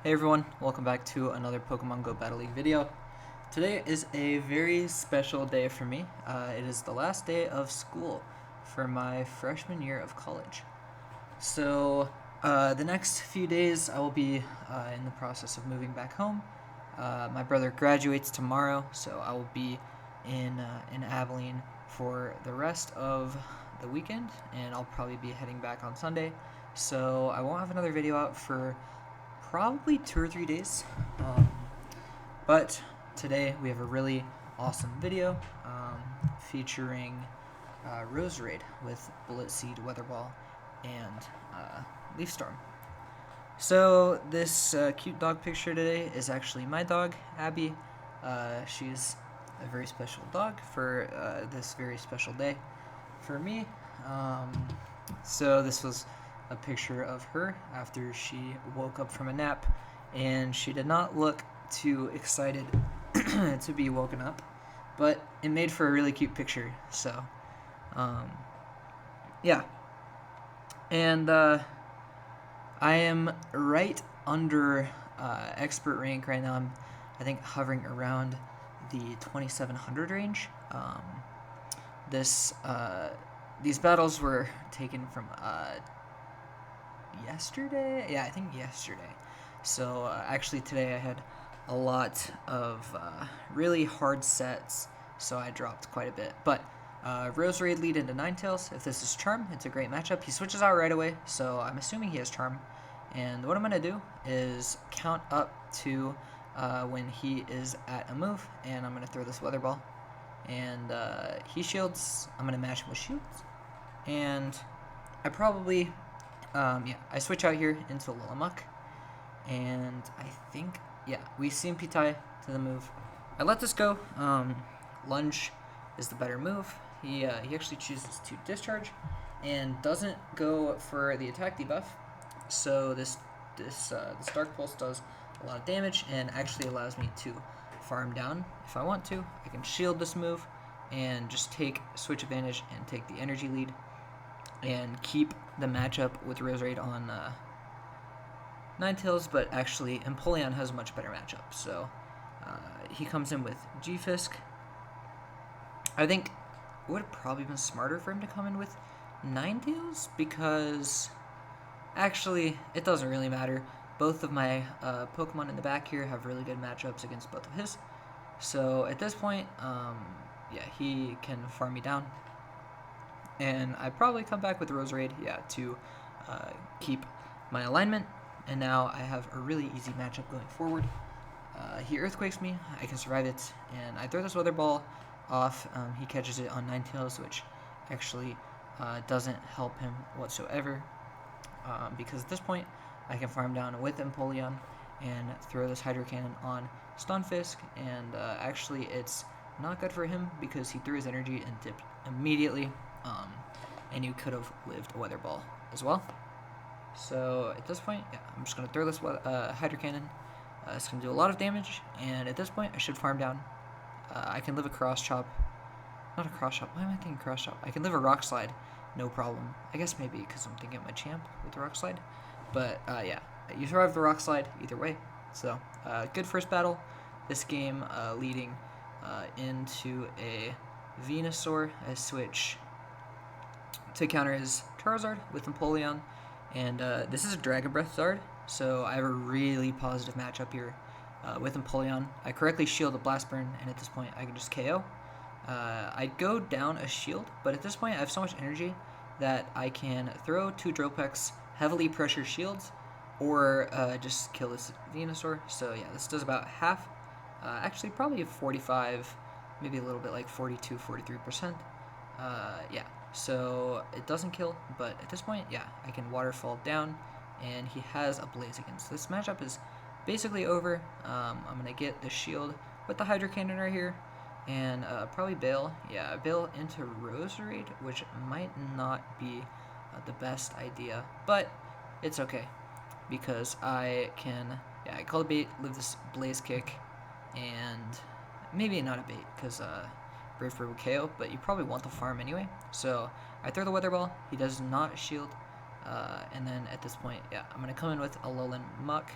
Hey everyone, welcome back to another Pokemon Go Battle League video. Today is a very special day for me. It is the last day of school for my freshman year of college. So the next few days I will be in the process of moving back home. My brother graduates tomorrow, so I will be in Abilene for the rest of the weekend, and I'll probably be heading back on Sunday. So I won't have another video out for probably 2 or 3 days. But today we have a really awesome video featuring Roserade with Bullet Seed, Weather Ball, and Leaf Storm. So this cute dog picture today is actually my dog, Abby. She's a very special dog for this very special day for me. So this was a picture of her after she woke up from a nap, and she did not look too excited to be woken up, but it made for a really cute picture. So yeah, and I am right under expert rank right now. I think hovering around the 2700 range. These battles were taken from yesterday. Yeah, I think yesterday. So actually today I had a lot of really hard sets, so I dropped quite a bit. But Roserade lead into Ninetales. If this is Charm, it's a great matchup. He switches out right away, so I'm assuming he has Charm. And what I'm going to do is count up to when he is at a move, and I'm going to throw this Weather Ball. And he shields. I'm going to match him with shields. And I probably, I switch out here into Lulamuck. And I think, yeah, we CMP tie to the move. I let this go. Lunge is the better move. He actually chooses to discharge and doesn't go for the attack debuff. So this Dark Pulse does a lot of damage and actually allows me to farm down if I want to. I can shield this move and just take switch advantage and take the energy lead and keep the matchup with Roserade on Ninetales, but actually Empoleon has a much better matchup. So he comes in with G-Fisk. I think it would have probably been smarter for him to come in with Ninetales, because actually it doesn't really matter. Both of my Pokemon in the back here have really good matchups against both of his. So at this point, yeah, he can farm me down. And I probably come back with Roserade, yeah, to keep my alignment. And now I have a really easy matchup going forward. He Earthquakes me, I can survive it, and I throw this Weather Ball off. He catches it on Ninetales, which actually doesn't help him whatsoever, because at this point I can farm down with Empoleon and throw this Hydro Cannon on Stunfisk, and actually it's not good for him because he threw his energy and dipped immediately, and you could have lived a Weather Ball as well. So at this point, yeah, I'm just going to throw this Hydro Cannon. It's going to do a lot of damage, and at this point I should farm down. I can live a Cross Chop. Not a Cross Chop. Why am I thinking Cross Chop? I can live a Rock Slide, no problem. I guess maybe because I'm thinking of my champ with the Rock Slide. But yeah, you survive the Rock Slide either way. So good first battle. This game leading into a Venusaur. I switch to counter his Charizard with Empoleon. And this is a Dragon Breath Zard, so I have a really positive matchup here with Empoleon. I correctly shield the Blast Burn, and at this point I can just KO. I'd go down a shield, but at this point I have so much energy that I can throw 2 Dropeks, heavily pressure shields, or just kill this Venusaur. So yeah, this does about half, actually probably 45, maybe a little bit like 42, 43%. Yeah. So it doesn't kill, but at this point, yeah, I can Waterfall down, and he has a Blaziken. So this matchup is basically over. I'm going to get the shield with the Hydro Cannon right here, and probably bail. Yeah, bail into Roserade, which might not be the best idea, but it's okay, because I can, yeah, I call it bait, live this Blaze Kick, and maybe not a bait, because Brave Bird would KO, but you probably want the farm anyway. So I throw the Weather Ball. He does not shield. And then at this point, yeah, I'm going to come in with a Alolan Muck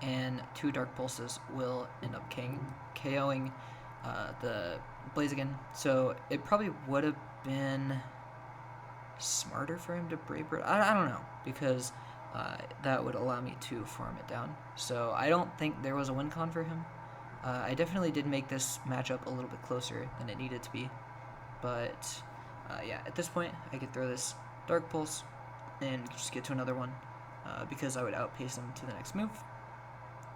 and 2 Dark Pulses will end up KOing the Blaziken. So it probably would have been smarter for him to Brave Bird. I don't know, because that would allow me to farm it down. So I don't think there was a win con for him. I definitely did make this matchup a little bit closer than it needed to be. But yeah, at this point, I could throw this Dark Pulse and just get to another one because I would outpace him to the next move.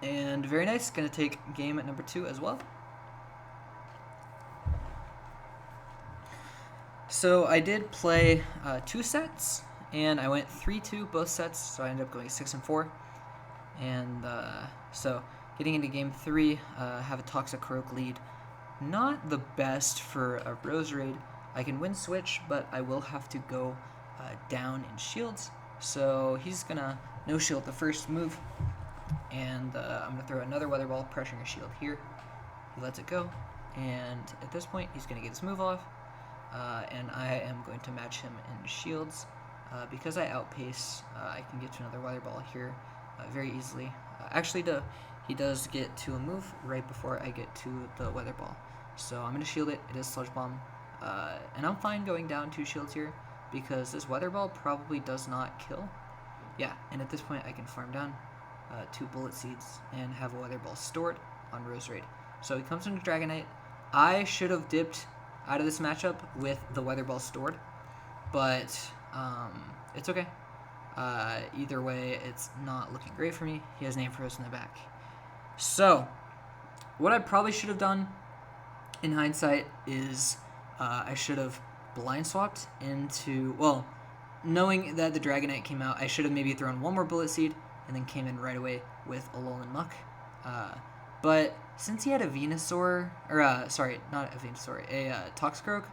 And very nice, going to take game at number 2 as well. So I did play 2 sets, and I went 3-2 both sets, so I ended up going 6-4. And so getting into game 3, have a Toxicroak lead. Not the best for a Roserade. I can win switch, but I will have to go down in shields. So he's gonna no shield the first move, and I'm gonna throw another Weather Ball, pressuring a shield here. He lets it go, and at this point he's gonna get his move off, and I am going to match him in shields. Because I outpace, I can get to another Weather Ball here very easily. Actually, he does get to a move right before I get to the Weather Ball. So I'm going to shield it. It is Sludge Bomb. And I'm fine going down 2 shields here because this Weather Ball probably does not kill. Yeah, and at this point I can farm down 2 Bullet Seeds and have a Weather Ball stored on Roserade. So he comes into Dragonite. I should have dipped out of this matchup with the Weather Ball stored, but it's okay. Either way, it's not looking great for me. He has an Ampharos in the back. So, what I probably should have done in hindsight is I should have blind swapped into, well, knowing that the Dragonite came out, I should have maybe thrown 1 more Bullet Seed and then came in right away with a Alolan Muck. But since he had a Venusaur, or sorry, not a Venusaur, a Toxicroak,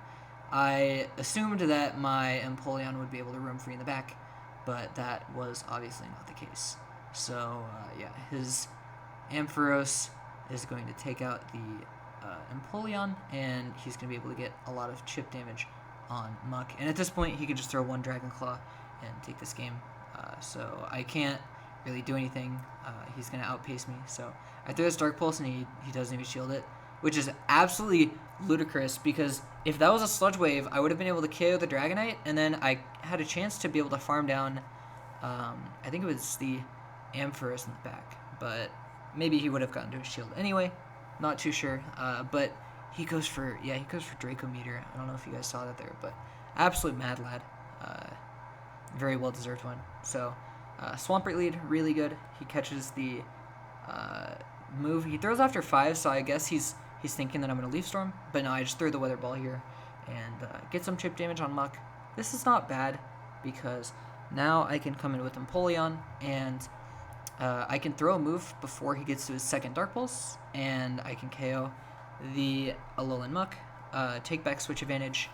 I assumed that my Empoleon would be able to roam free in the back, but that was obviously not the case. So, yeah, his Ampharos is going to take out the Empoleon, and he's going to be able to get a lot of chip damage on Muck. And at this point, he can just throw 1 Dragon Claw and take this game. So I can't really do anything. He's going to outpace me. So I throw this Dark Pulse, and he doesn't even shield it, which is absolutely ludicrous, because if that was a Sludge Wave, I would have been able to KO the Dragonite, and then I had a chance to be able to farm down, I think it was the Ampharos in the back, but maybe he would have gotten to a shield anyway. Not too sure, but he goes for Draco Meteor. I don't know if you guys saw that there, but absolute mad lad. Very well deserved one. So Swampert lead, really good. He catches the move. He throws after 5, so I guess he's thinking that I'm going to Leaf Storm, but no, I just threw the Weather Ball here and get some chip damage on Muck. This is not bad because now I can come in with Empoleon, and I can throw a move before he gets to his second Dark Pulse, and I can KO the Alolan Muck, take back switch advantage,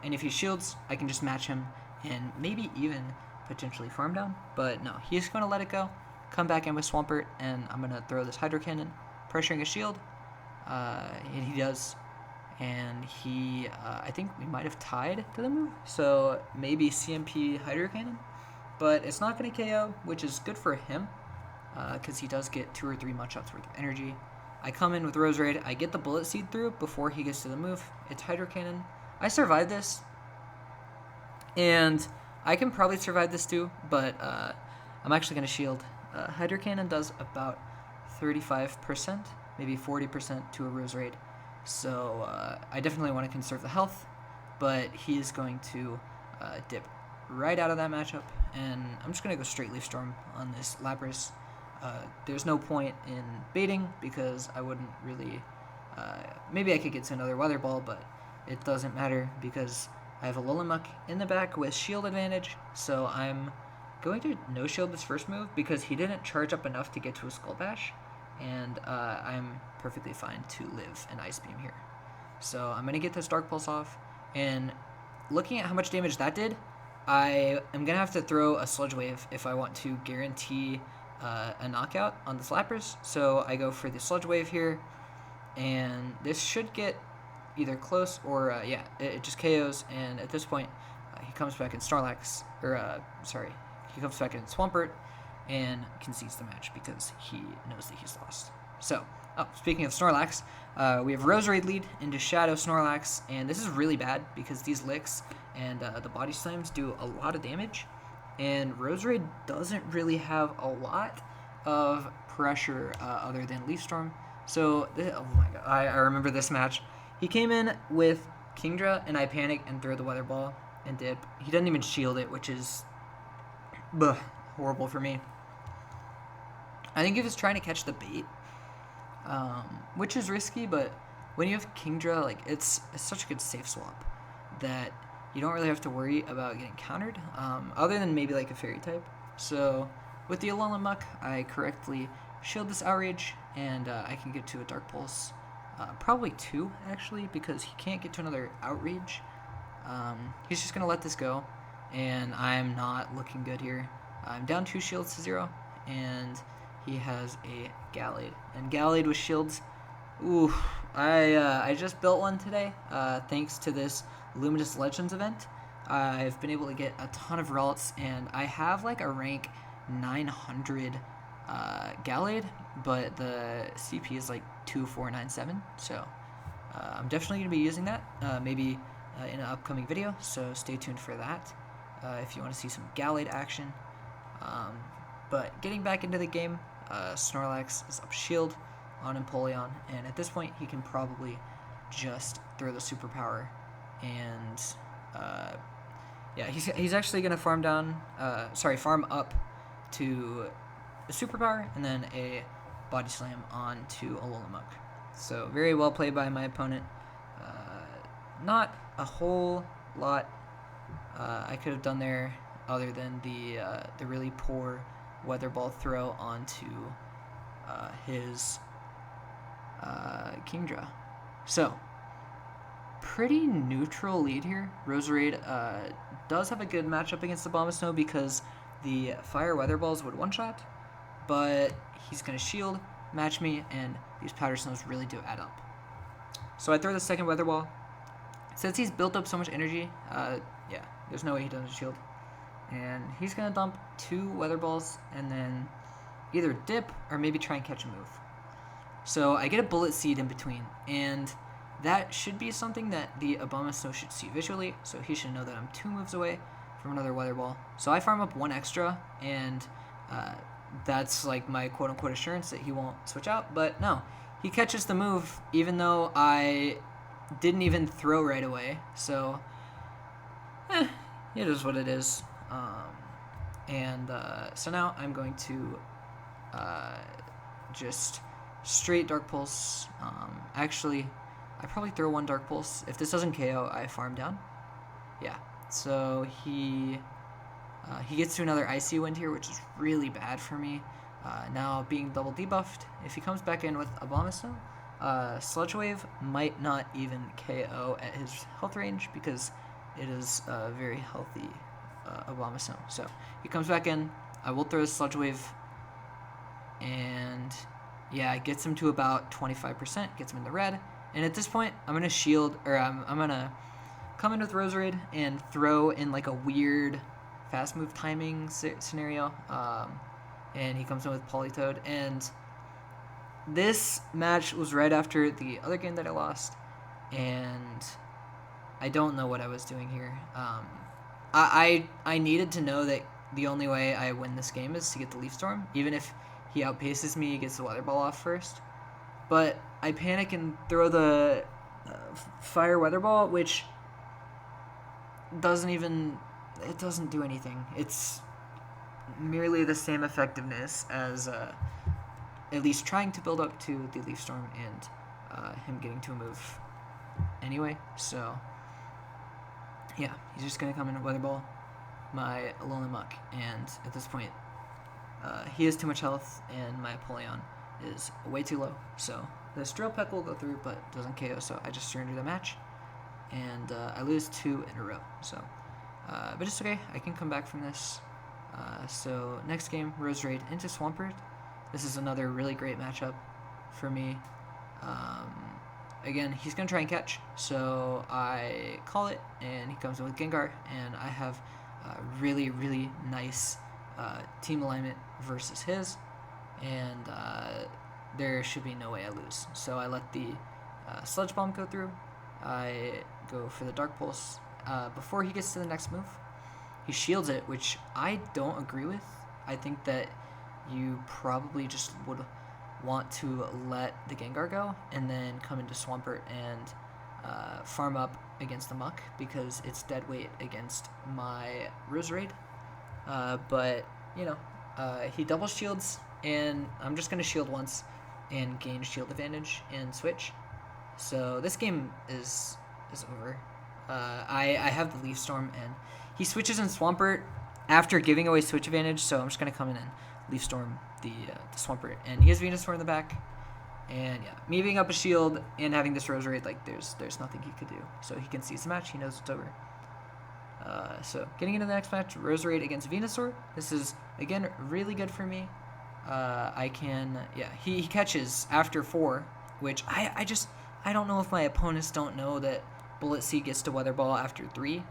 and if he shields, I can just match him and maybe even potentially farm down, but no, he's going to let it go, come back in with Swampert, and I'm going to throw this Hydro Cannon, pressuring a shield, and he does, and he, I think we might have tied to the move, so maybe CMP Hydro Cannon, but it's not going to KO, which is good for him, because he does get 2 or 3 Mudshots worth of energy. I come in with Roserade, I get the Bullet Seed through before he gets to the move, it's Hydro Cannon. I survived this, and I can probably survive this too, but I'm actually going to shield. Hydro Cannon does about 35%, maybe 40% to a Roserade, so I definitely want to conserve the health, but he is going to dip right out of that matchup, and I'm just going to go straight Leaf Storm on this Lapras. There's no point in baiting because I wouldn't really, maybe I could get to another Weather Ball, but it doesn't matter because I have a Alolan Muck in the back with shield advantage, so I'm going to no-shield this first move because he didn't charge up enough to get to a Skull Bash, and I'm perfectly fine to live an Ice Beam here. So I'm going to get this Dark Pulse off, and looking at how much damage that did, I am going to have to throw a Sludge Wave if I want to guarantee a knockout on the Lapras. So I go for the Sludge Wave here, and this should get either close or, yeah, it just KOs, and at this point, he comes back in Snorlax, or, sorry, he comes back in Swampert, and concedes the match because he knows that he's lost. So, speaking of Snorlax, we have Roserade lead into Shadow Snorlax, and this is really bad because these licks and the body slams do a lot of damage, and Roserade doesn't really have a lot of pressure other than Leaf Storm. So, oh my god, I remember this match. He came in with Kingdra, and I panic and throw the Weather Ball and dip. He doesn't even shield it, which is horrible for me. I think he was trying to catch the bait, which is risky, but when you have Kingdra, like it's such a good safe swap that you don't really have to worry about getting countered, other than maybe like a fairy type. So with the Alolan Muck, I correctly shield this Outrage, and I can get to a Dark Pulse, probably 2 actually, because he can't get to another Outrage. He's just gonna let this go, and I'm not looking good here. I'm down 2 shields to 0, and he has a Gallade. And Gallade with shields, ooh, I just built one today, thanks to this Luminous Legends event. I've been able to get a ton of relics, and I have like a rank 900 Gallade, but the CP is like 2497, so I'm definitely going to be using that, maybe in an upcoming video, so stay tuned for that if you want to see some Gallade action. But getting back into the game, Snorlax is up shield on Empoleon, and at this point he can probably just throw the superpower, and yeah, he's actually gonna farm up to a superpower and then a body slam onto Alolan Muck. So very well played by my opponent. Not a whole lot I could have done there other than the really poor Weather Ball throw onto his Kingdra. So, pretty neutral lead here. Roserade does have a good matchup against the Abomasnow because the Fire Weather Balls would one-shot, but he's going to shield, match me, and these Powder Snows really do add up. So I throw the second Weather Ball. Since he's built up so much energy, yeah, there's no way he doesn't shield. And he's going to dump 2 Weather Balls and then either dip or maybe try and catch a move. So I get a Bullet Seed in between, and that should be something that the Abomasnow should see visually, so he should know that I'm 2 moves away from another Weather Ball. So I farm up 1 extra, and that's like my quote-unquote assurance that he won't switch out, but no. He catches the move even though I didn't even throw right away, so it is what it is. So now I'm going to just straight Dark Pulse. Actually, I probably throw 1 Dark Pulse. If this doesn't KO, I farm down. Yeah, so he gets to another Icy Wind here, which is really bad for me. Now being double debuffed, if he comes back in with Abomasnow, Sludge Wave might not even KO at his health range because it is a very healthy Abomasnow. So he comes back in, I will throw a Sludge Wave, and yeah, it gets him to about 25%, gets him in the red. And at this point, I'm going to shield, or I'm going to come in with Roserade and throw in like a weird fast move timing scenario. And he comes in with Politoed. And this match was right after the other game that I lost. And I don't know what I was doing here. I needed to know that the only way I win this game is to get the Leaf Storm, even if he outpaces me, he gets the Weather Ball off first. But I panic and throw the Fire Weather Ball, which doesn't do anything. It's merely the same effectiveness as at least trying to build up to the Leaf Storm and him getting to a move anyway. So yeah, he's just going to come in and Weather Ball my Alolan Muck, and at this point he has too much health and my Empoleon is way too low. So this Drill Peck will go through but doesn't KO, so I just surrender the match, and I lose 2 in a row. So but it's okay, I can come back from this. So next game, Roserade into Swampert. This is another really great matchup for me. Again, he's going to try and catch, so I call it, and he comes in with Gengar, and I have really, really nice team alignment versus his, and there should be no way I lose. So I let the Sludge Bomb go through. I go for the Dark Pulse before he gets to the next move. He shields it, which I don't agree with. I think that you probably just would want to let the Gengar go and then come into Swampert and farm up against the Muck because it's dead weight against my Roserade. But, you know, he double shields, and I'm just going to shield once and gain shield advantage and switch. So this game is over. I have the Leaf Storm, and he switches in Swampert after giving away switch advantage, so I'm just going to come in and Leaf Storm the Swampert. And he has Venusaur in the back. And yeah, me being up a shield and having this Roserade, like there's nothing he could do. So he can seize the match. He knows it's over. So getting into the next match, Roserade against Venusaur. This is, again, really good for me. He catches after 4, which I don't know if my opponents don't know that Bullet Seed gets to Weather Ball after 3.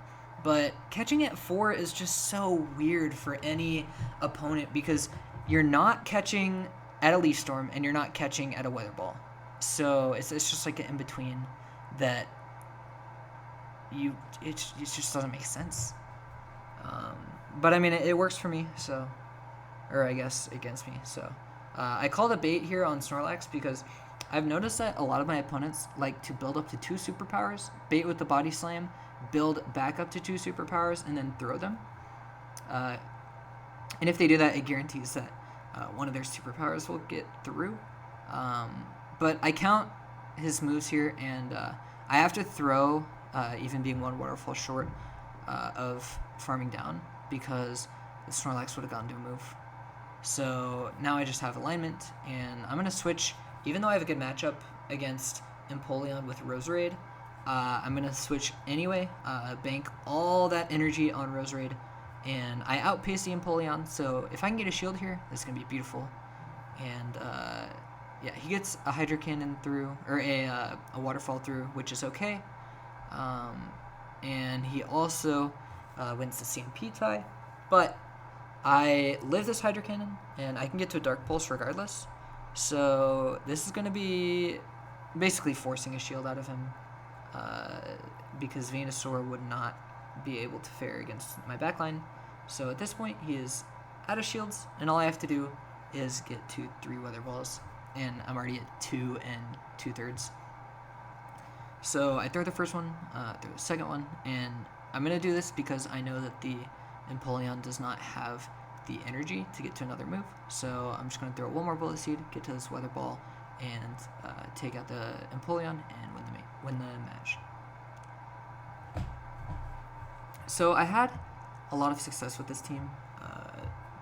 But catching at 4 is just so weird for any opponent because you're not catching at a Leaf Storm and you're not catching at a Weather Ball. So it's just like an in-between that it just doesn't make sense. But I mean, it works for me, so, or I guess against me. So I called a bait here on Snorlax because I've noticed that a lot of my opponents like to build up to 2 superpowers, bait with the Body Slam, build back up to 2 superpowers, and then throw them. And if they do that, it guarantees that one of their superpowers will get through. But I count his moves here, and I have to throw, even being 1 waterfall short of farming down, because the Snorlax would have gone to a move. So now I just have alignment, and I'm going to switch. Even though I have a good matchup against Empoleon with Roserade, I'm going to switch anyway, bank all that energy on Roserade, and I outpace the Empoleon, so if I can get a shield here, this is going to be beautiful. And yeah, he gets a Hydro Cannon through, or a Waterfall through, which is okay. And he also wins the CMP tie, but I live this Hydro Cannon, and I can get to a Dark Pulse regardless. So this is going to be basically forcing a shield out of him, because Venusaur would not be able to fare against my backline. So at this point, he is out of shields, and all I have to do is get to 3 Weather Balls, and I'm already at 2 2/3. So I throw the first one, throw the second one, and I'm going to do this because I know that the Empoleon does not have the energy to get to another move. So I'm just going to throw 1 more Bullet Seed, get to this Weather Ball, and take out the Empoleon and win the match. So I had a lot of success with this team,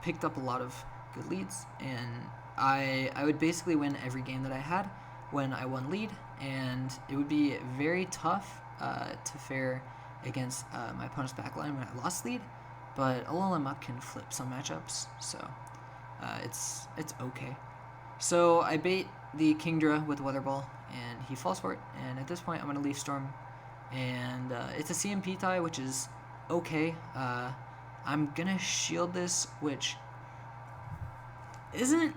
picked up a lot of good leads, and I would basically win every game that I had when I won lead, and it would be very tough to fare against my opponent's backline when I lost lead, but Alolan Muck can flip some matchups, so it's okay. So I bait the Kingdra with Weather Ball, and he falls for it, and at this point I'm going to Leaf Storm, and it's a CMP tie, which is okay. I'm going to shield this, which isn't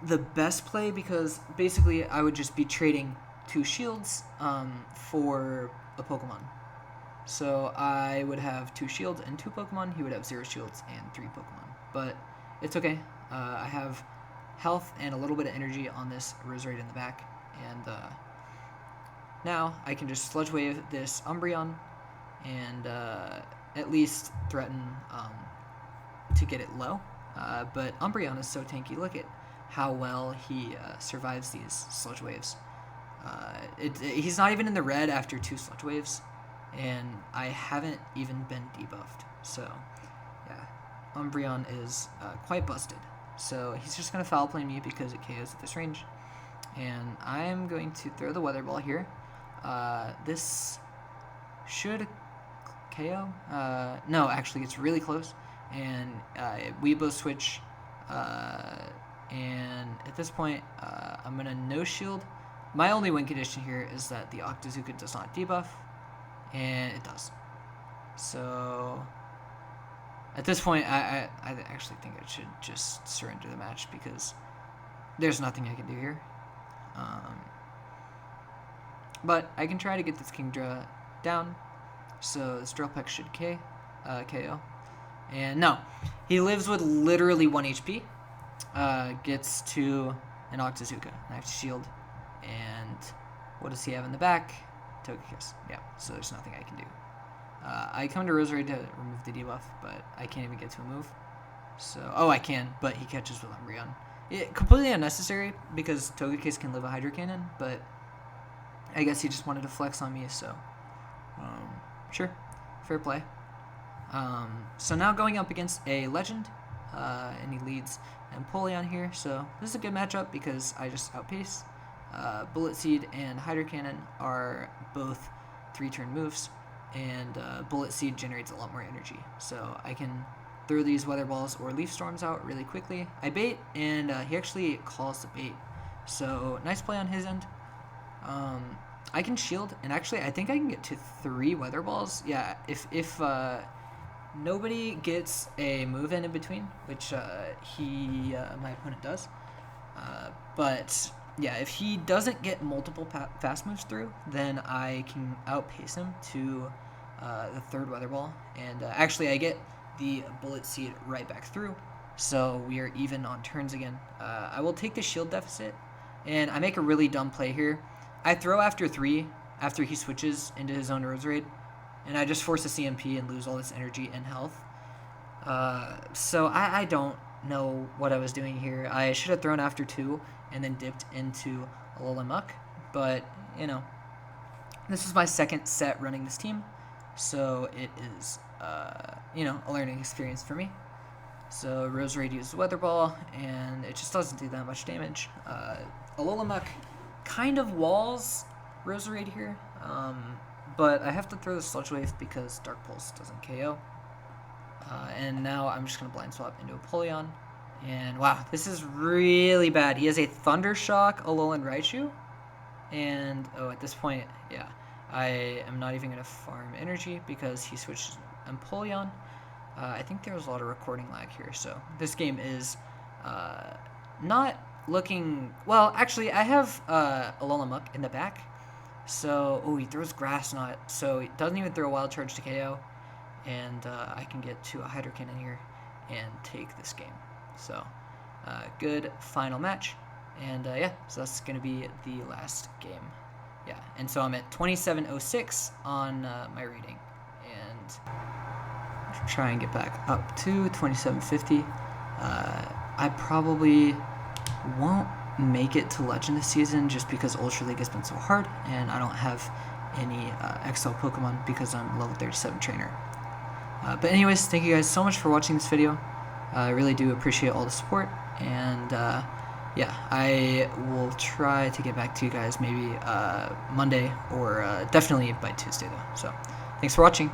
the best play because basically I would just be trading 2 shields for a Pokemon. So I would have 2 shields and 2 Pokemon. He would have 0 shields and 3 Pokemon. But it's okay. I have health and a little bit of energy on this Roserade in the back. And now I can just Sludge Wave this Umbreon and at least threaten to get it low. But Umbreon is so tanky. Look at how well he survives these Sludge Waves. He's not even in the red after 2 Sludge Waves, and I haven't even been debuffed. So, yeah, Umbreon is quite busted. So he's just going to Foul Play me because it KOs at this range. And I'm going to throw the Weather Ball here. This should KO. No, actually, it's really close. And we both switch. And at this point, I'm going to no shield. My only win condition here is that the Octazooka does not debuff. And it does. So At this point, I actually think I should just surrender the match because there's nothing I can do here. But I can try to get this Kingdra down. So this Drill Peck should KO. And no, he lives with literally 1 HP. Gets to an Octazooka. I have to shield. And what does he have in the back? Togekiss. Yeah, so there's nothing I can do. I come to Roserade to remove the debuff, but I can't even get to a move. So, oh, I can, but he catches with Umbreon. Completely unnecessary because Togekiss can live a Hydro Cannon, but I guess he just wanted to flex on me, so sure, fair play. So now going up against a Legend, and he leads Empoleon here, so this is a good matchup because I just outpace. Bullet Seed and Hydro Cannon are both 3-turn moves, and Bullet Seed generates a lot more energy, so I can throw these Weather Balls or Leaf Storms out really quickly. I bait, and he actually calls the bait, so nice play on his end. I can shield, and actually I think I can get to 3 Weather Balls. Yeah, if nobody gets a move in between, which my opponent does, but yeah, if he doesn't get multiple fast moves through, then I can outpace him to the 3rd Weather Ball, and actually I get the Bullet Seed right back through, so we are even on turns again. I will take the shield deficit, and I make a really dumb play here. I throw after 3 after he switches into his own Roserade, and I just force a CMP and lose all this energy and health. So I don't know what I was doing here. I should have thrown after 2 and then dipped into Alolan Muck, but, you know, this is my 2nd set running this team, so it is, you know, a learning experience for me. So Roserade uses Weather Ball, and it just doesn't do that much damage. Alolan Muck kind of walls Roserade here, but I have to throw the Sludge Wave because Dark Pulse doesn't KO. And now I'm just going to Blind Swap into Empoleon. And wow, this is really bad. He has a Thunder Shock Alolan Raichu. And, oh, at this point, yeah, I am not even going to farm energy because he switched Empoleon. I think there was a lot of recording lag here, so this game is not looking... Well, actually, I have Alolan Muck in the back. So, oh, he throws Grass Knot, so he doesn't even throw a Wild Charge to KO. And I can get to a Hydro Cannon here and take this game. So, good final match. And yeah, so that's going to be the last game. Yeah, and so I'm at 2706 on my rating. And I'll try and get back up to 2750. I probably won't make it to Legend this season just because Ultra League has been so hard, and I don't have any XL Pokemon because I'm level 37 trainer. But anyways, thank you guys so much for watching this video. I really do appreciate all the support, and yeah, I will try to get back to you guys maybe Monday or definitely by Tuesday though. So thanks for watching.